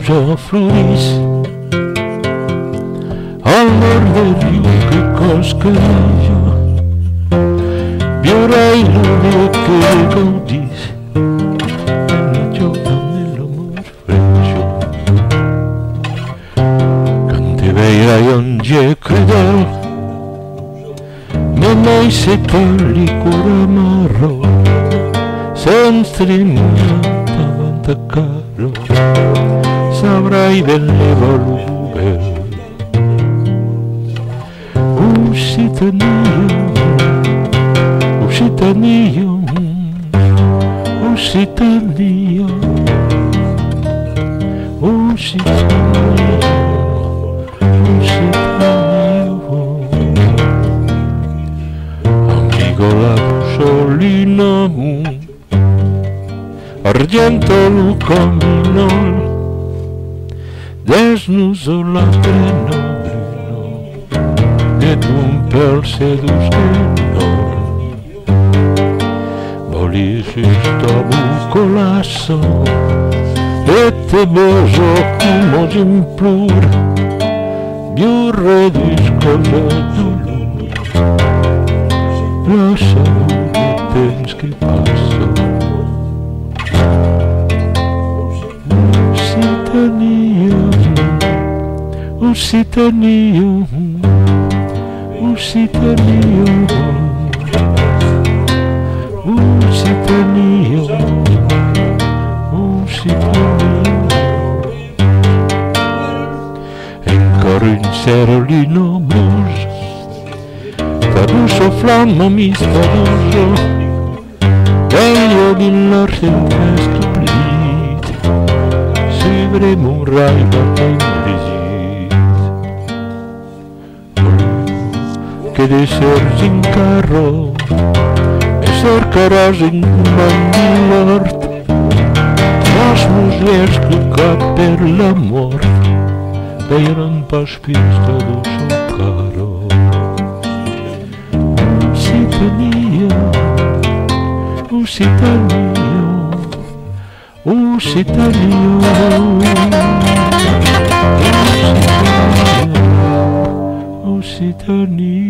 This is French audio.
già fluis all'orlo del riu che cascaria viorai l'uno che gaudis nella gioia nell'amor freccio cante veirai onge credel ma mai se togli cuore amaro senza davanti a caro saprai delle volube Occitania, Occitania, Occitania, Occitania, Occitania. Amico la bussolina argento il caminol, desnudo la treno ed un pel seduscendo volisci sto bucolasso e te beso come implur biurre di scogliatura lascia te che passo Occitania Occitania, Occitania, Occitania. Ancora un cerolino blues, tabuso flamma misterioso, meglio di l'arte scoplit, suivremo un rai battente. Que de ser sin carro e cercarás en mandilart las mulheres que cá per l'amor veiran pas pista do seu caro Occitania, Occitania, Occitania Occitania